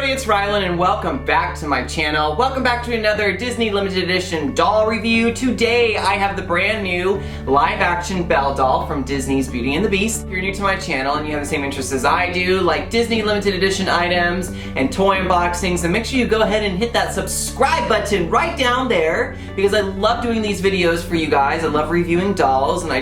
everybody, it's Rylan and welcome back to my channel. Welcome back to another Disney limited edition doll review. Today I have the brand new live action Belle doll from Disney's Beauty and the Beast. If you're new to my channel and you have the same interests as I do, like Disney limited edition items and toy unboxings, then make sure you go ahead and hit that subscribe button right down there because I love doing these videos for you guys. I love reviewing dolls and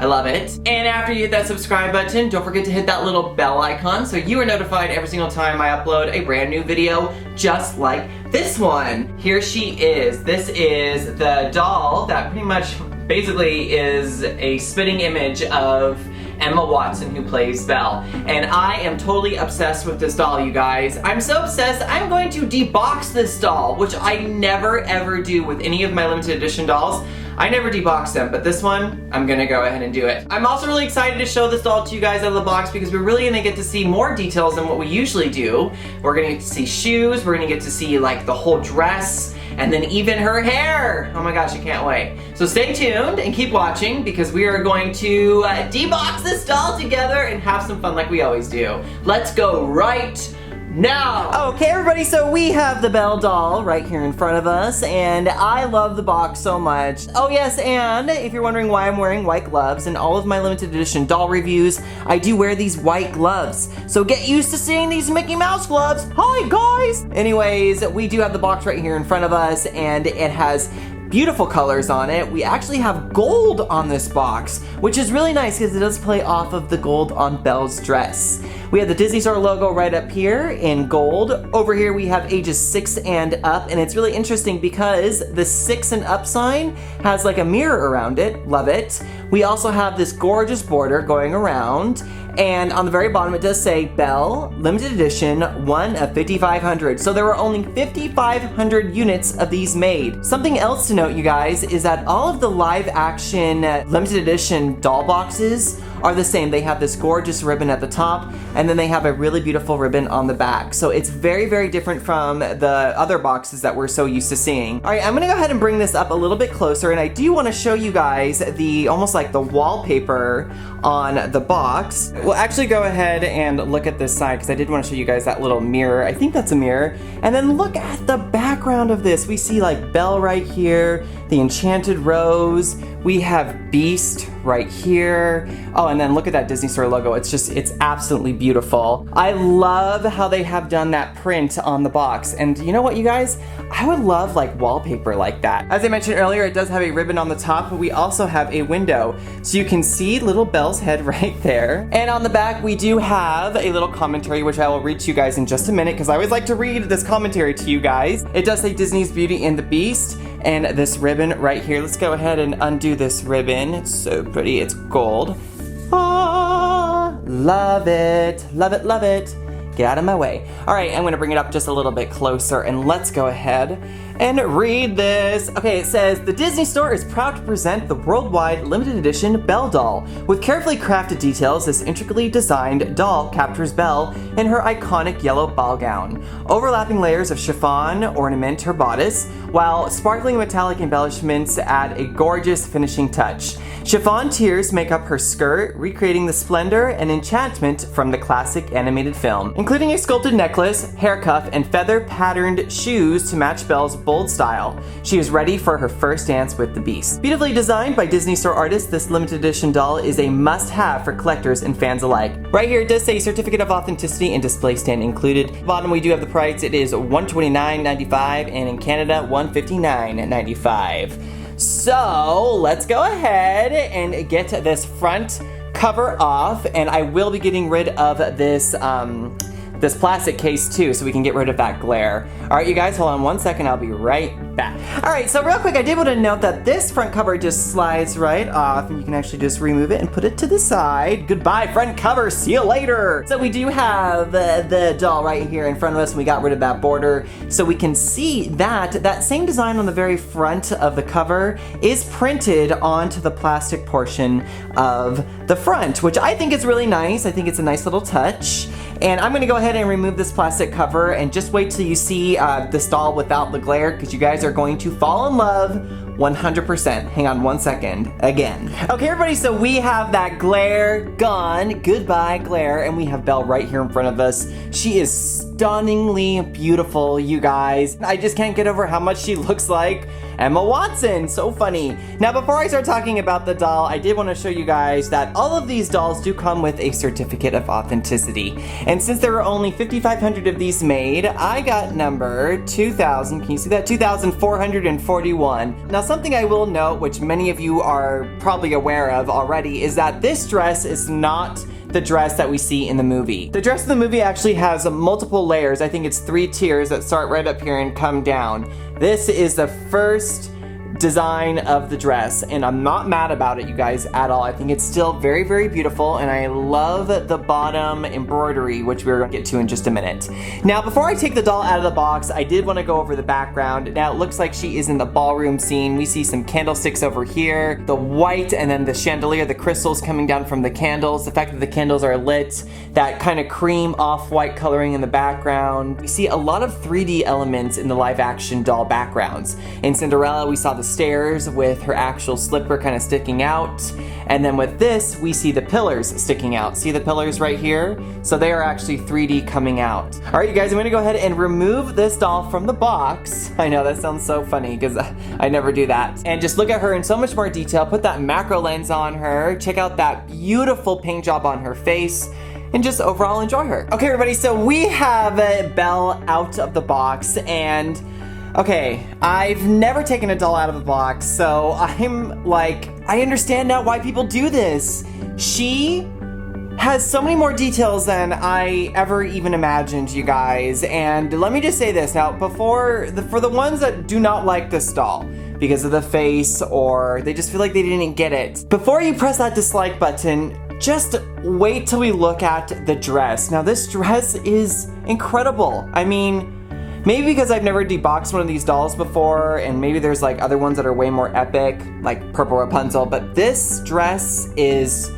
I love it. And after you hit that subscribe button, don't forget to hit that little bell icon so you are notified every single time I upload a brand new video just like this one. Here she is. This is the doll that pretty much basically is a spitting image of Emma Watson, who plays Belle. And I am totally obsessed with this doll, you guys. I'm so obsessed, I'm going to debox this doll, which I never ever do with any of my limited edition dolls. I never debox them, but this one, I'm gonna go ahead and do it. I'm also really excited to show this doll to you guys out of the box because we're really gonna get to see more details than what we usually do. We're gonna get to see shoes, we're gonna get to see like the whole dress, and then even her hair. Oh my gosh, I can't wait. So stay tuned and keep watching because we are going to debox this doll together and have some fun like we always do. Let's go right now. Okay, everybody, so we have the Belle doll right here in front of us, and I love the box so much. Oh yes, and if you're wondering why I'm wearing white gloves in all of my limited edition doll reviews, I do wear these white gloves. So get used to seeing these Mickey Mouse gloves. Hi, guys! Anyways, we do have the box right here in front of us, and it has beautiful colors on it. We actually have gold on this box, which is really nice because it does play off of the gold on Belle's dress. We have the Disney Store logo right up here in gold. Over here we have ages 6 and up, and it's really interesting because the 6 and up sign has like a mirror around it. Love it. We also have this gorgeous border going around, and on the very bottom it does say Belle, limited edition, 1 of 5,500. So there were only 5,500 units of these made. Something else to note, you guys, is that all of the live action limited edition doll boxes are the same. They have this gorgeous ribbon at the top, and then they have a really beautiful ribbon on the back. So it's very, very different from the other boxes that we're so used to seeing. All right, I'm gonna go ahead and bring this up a little bit closer, and I do wanna show you guys the, almost like the wallpaper on the box. We'll actually go ahead and look at this side, because I did wanna show you guys that little mirror. I think that's a mirror. And then look at the background of this. We see like Belle right here, the Enchanted Rose. We have Beast right here. Oh, and then look at that Disney Store logo. It's absolutely beautiful. I love how they have done that print on the box. And you know what, you guys? I would love like wallpaper like that. As I mentioned earlier, it does have a ribbon on the top, but we also have a window. So you can see little Belle's head right there. And on the back, we do have a little commentary, which I will read to you guys in just a minute, because I always like to read this commentary to you guys. It does say Disney's Beauty and the Beast, and this ribbon right here. Let's go ahead and undo this ribbon. It's so pretty, it's gold. Ah, love it, love it, love it. Get out of my way. All right, I'm gonna bring it up just a little bit closer, and let's go ahead and read this. Okay, it says, the Disney Store is proud to present the worldwide limited edition Belle doll. With carefully crafted details, this intricately designed doll captures Belle in her iconic yellow ball gown. Overlapping layers of chiffon ornament her bodice, while sparkling metallic embellishments add a gorgeous finishing touch. Chiffon tiers make up her skirt, recreating the splendor and enchantment from the classic animated film, including a sculpted necklace, hair cuff, and feather-patterned shoes to match Belle's bold style. She is ready for her first dance with the Beast. Beautifully designed by Disney Store artists, this limited edition doll is a must-have for collectors and fans alike. Right here it does say certificate of authenticity and display stand included. At the bottom we do have the price. It is $129.95, and in Canada $159.95. So let's go ahead and get this front cover off, and I will be getting rid of this this plastic case too, so we can get rid of that glare. All right, you guys, hold on one second, I'll be right back. All right, so real quick, I did want to note that this front cover just slides right off, and you can actually just remove it and put it to the side. Goodbye, front cover, see you later. So we do have the doll right here in front of us, and we got rid of that border, so we can see that same design on the very front of the cover is printed onto the plastic portion of the front, which I think is really nice. I think it's a nice little touch. And I'm gonna go ahead and remove this plastic cover and just wait till you see this doll without the glare, because you guys are are going to fall in love 100%. Hang on one second. Again. Okay, everybody, so we have that glare gone. Goodbye, glare. And we have Belle right here in front of us. She is stunningly beautiful, you guys. I just can't get over how much she looks like Emma Watson. So funny. Now, before I start talking about the doll, I did want to show you guys that all of these dolls do come with a certificate of authenticity. And since there are only 5,500 of these made, I got number 2,000. Can you see that? 2,441. Now, something I will note, which many of you are probably aware of already, is that this dress is not the dress that we see in the movie. The dress in the movie actually has multiple layers. I think it's 3 tiers that start right up here and come down. This is the first design of the dress, and I'm not mad about it, you guys, at all. I think it's still very, very beautiful, and I love the bottom embroidery, which we're going to get to in just a minute. Now, before I take the doll out of the box, I did want to go over the background. Now, it looks like she is in the ballroom scene. We see some candlesticks over here, the white, and then the chandelier, the crystals coming down from the candles, the fact that the candles are lit, that kind of cream off-white coloring in the background. We see a lot of 3D elements in the live-action doll backgrounds. In Cinderella, we saw the stairs with her actual slipper kind of sticking out, and then with this we see the pillars sticking out. See the pillars right here? So they are actually 3D coming out. Alright, you guys, I'm gonna go ahead and remove this doll from the box. I know that sounds so funny because I never do that. And just look at her in so much more detail. Put that macro lens on her. Check out that beautiful paint job on her face, and just overall enjoy her. Okay, everybody, so we have Belle out of the box, and okay, I've never taken a doll out of the box, so I'm like, I understand now why people do this. She has so many more details than I ever even imagined, you guys. And let me just say this now, for the ones that do not like this doll because of the face, or they just feel like they didn't get it, before you press that dislike button, just wait till we look at the dress. Now, this dress is incredible. I mean, maybe because I've never deboxed one of these dolls before, and maybe there's like other ones that are way more epic, like Purple Rapunzel, but this dress is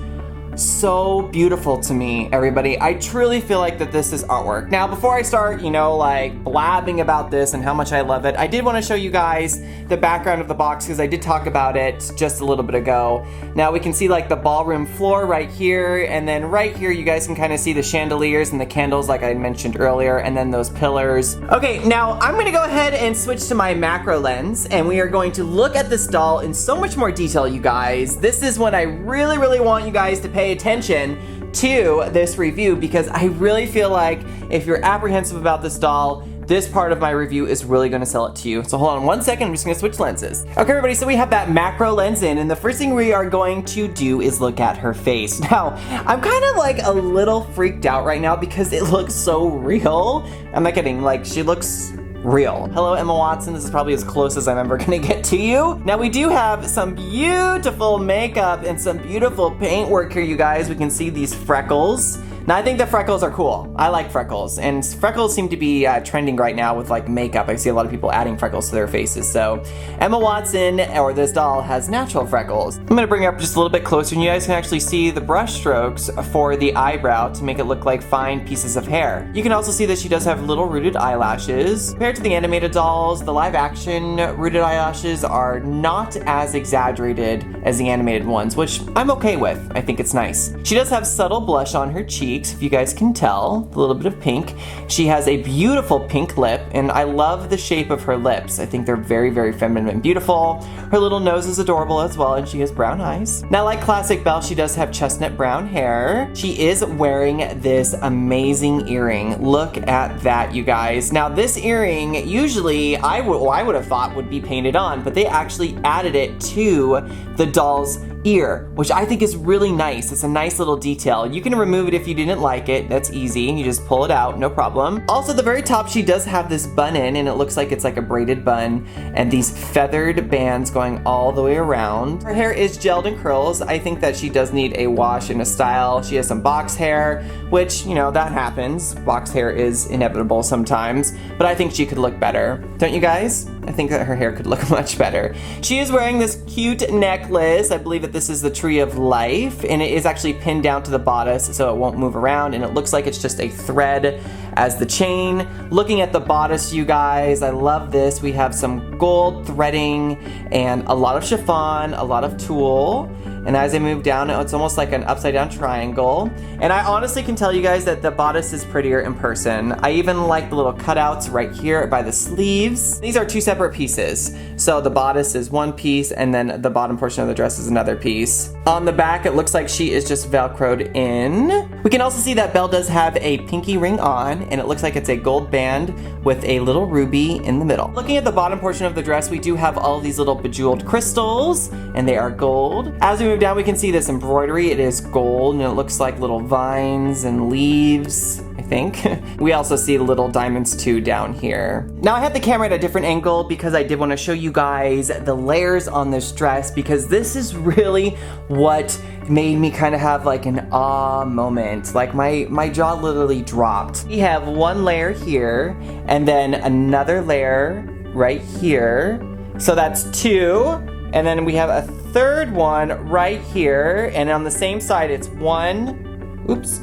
so beautiful to me, everybody. I truly feel like that this is artwork. Now, before I start, you know, like blabbing about this and how much I love it, I did want to show you guys the background of the box because I did talk about it just a little bit ago. Now we can see like the ballroom floor right here, and then right here you guys can kind of see the chandeliers and the candles like I mentioned earlier, and then those pillars. Okay, now I'm going to go ahead and switch to my macro lens, and we are going to look at this doll in so much more detail, you guys. This is when I really, really want you guys to pay attention to this review, because I really feel like if you're apprehensive about this doll, this part of my review is really going to sell it to you. So hold on one second, I'm just going to switch lenses. Okay, everybody, so we have that macro lens in, and the first thing we are going to do is look at her face. Now, I'm kind of like a little freaked out right now because it looks so real. I'm not kidding, like she looks real. Hello, Emma Watson. This is probably as close as I'm ever gonna get to you. Now, we do have some beautiful makeup and some beautiful paintwork here, you guys. We can see these freckles. Now, I think the freckles are cool. I like freckles, and freckles seem to be trending right now with like makeup. I see a lot of people adding freckles to their faces. So Emma Watson, or this doll, has natural freckles. I'm gonna bring her up just a little bit closer, and you guys can actually see the brush strokes for the eyebrow to make it look like fine pieces of hair. You can also see that she does have little rooted eyelashes. Compared to the animated dolls, the live action rooted eyelashes are not as exaggerated as the animated ones, which I'm okay with. I think it's nice. She does have subtle blush on her cheeks, if you guys can tell, a little bit of pink. She has a beautiful pink lip, and I love the shape of her lips. I think they're very, very feminine and beautiful. Her little nose is adorable as well, and she has brown eyes. Now, like classic Belle, she does have chestnut brown hair. She is wearing this amazing earring. Look at that, you guys. Now, this earring usually I would have thought would be painted on, but they actually added it to the doll's ear, which I think is really nice. It's a nice little detail. You can remove it if you didn't like it. That's easy. You just pull it out, no problem. Also, at the very top, she does have this bun in, and it looks like it's like a braided bun, and these feathered bands going all the way around. Her hair is gelled in curls. I think that she does need a wash and a style. She has some box hair, which, you know, that happens. Box hair is inevitable sometimes, but I think she could look better. Don't you guys? I think that her hair could look much better. She is wearing this cute necklace. I believe that this is the Tree of Life, and it is actually pinned down to the bodice so it won't move around, and it looks like it's just a thread as the chain. Looking at the bodice, you guys, I love this. We have some gold threading and a lot of chiffon, a lot of tulle. And as I move down, it's almost like an upside down triangle. And I honestly can tell you guys that the bodice is prettier in person. I even like the little cutouts right here by the sleeves. These are two separate pieces. So the bodice is one piece and then the bottom portion of the dress is another piece. On the back, it looks like she is just Velcroed in. We can also see that Belle does have a pinky ring on, and it looks like it's a gold band with a little ruby in the middle. Looking at the bottom portion of the dress, we do have all these little bejeweled crystals, and they are gold. As we move down, we can see this embroidery. It is gold, and it looks like little vines and leaves, I think. We also see little diamonds too down here. Now I have the camera at a different angle because I did want to show you guys the layers on this dress, because this is really what made me kind of have like an awe moment. Like my jaw literally dropped. We have one layer here and then another layer right here. So that's two. And then we have a third one right here. And on the same side, it's one, oops,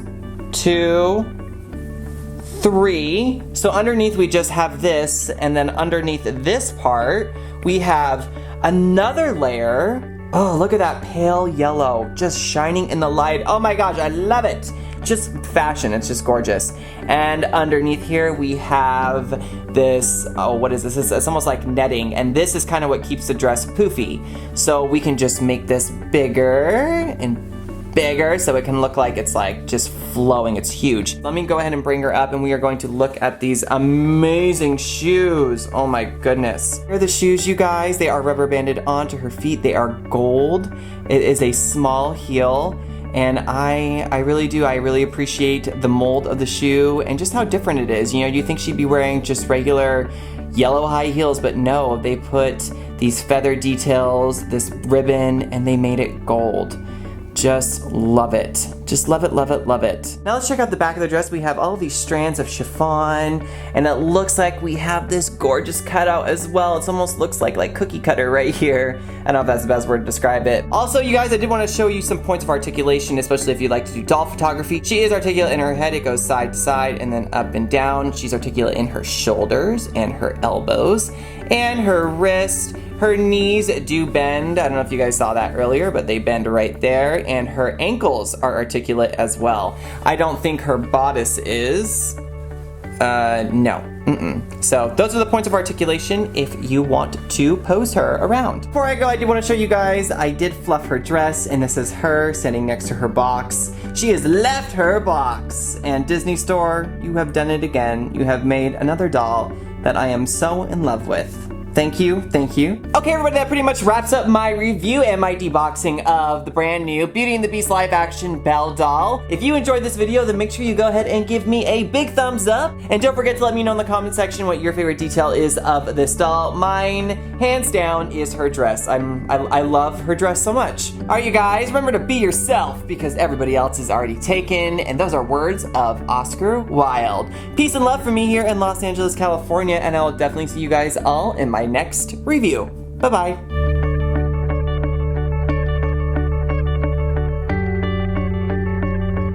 two, three. So underneath we just have this, and then underneath this part, we have another layer. Oh, look at that pale yellow, just shining in the light. Oh my gosh, I love it. Just fashion, it's just gorgeous. And underneath here we have this, oh, what is this? It's almost like netting, and this is kind of what keeps the dress poofy. So we can just make this bigger and bigger so it can look like it's like just flowing. It's huge. Let me go ahead and bring her up, and we are going to look at these amazing shoes. Oh my goodness. Here are the shoes, you guys. They are rubber banded onto her feet. They are gold. It is a small heel. And I really appreciate the mold of the shoe and just how different it is. You know, you think she'd be wearing just regular yellow high heels, but no, they put these feather details, this ribbon, and they made it gold. Just love it. Just love it, love it, love it. Now let's check out the back of the dress. We have all of these strands of chiffon, and it looks like we have this gorgeous cutout as well. It almost looks like cookie cutter right here. I don't know if that's the best word to describe it. Also, you guys, I did want to show you some points of articulation, especially if you like to do doll photography. She is articulate in her head. It goes side to side and then up and down. She's articulate in her shoulders and her elbows and her wrist. Her knees do bend. I don't know if you guys saw that earlier, but they bend right there. And her ankles are articulate as well. I don't think her bodice is. No. So those are the points of articulation if you want to pose her around. Before I go, I did want to show you guys, I did fluff her dress, and this is her sitting next to her box. She has left her box. And Disney Store, you have done it again. You have made another doll that I am so in love with. Thank you, thank you. Okay, everybody, that pretty much wraps up my review and my deboxing of the brand new Beauty and the Beast live action Belle doll. If you enjoyed this video, then make sure you go ahead and give me a big thumbs up. And don't forget to let me know in the comment section what your favorite detail is of this doll. Mine, hands down, is her dress. I love her dress so much. All right, you guys, remember to be yourself because everybody else is already taken. And those are words of Oscar Wilde. Peace and love from me here in Los Angeles, California, and I will definitely see you guys all in my next review. Bye-bye.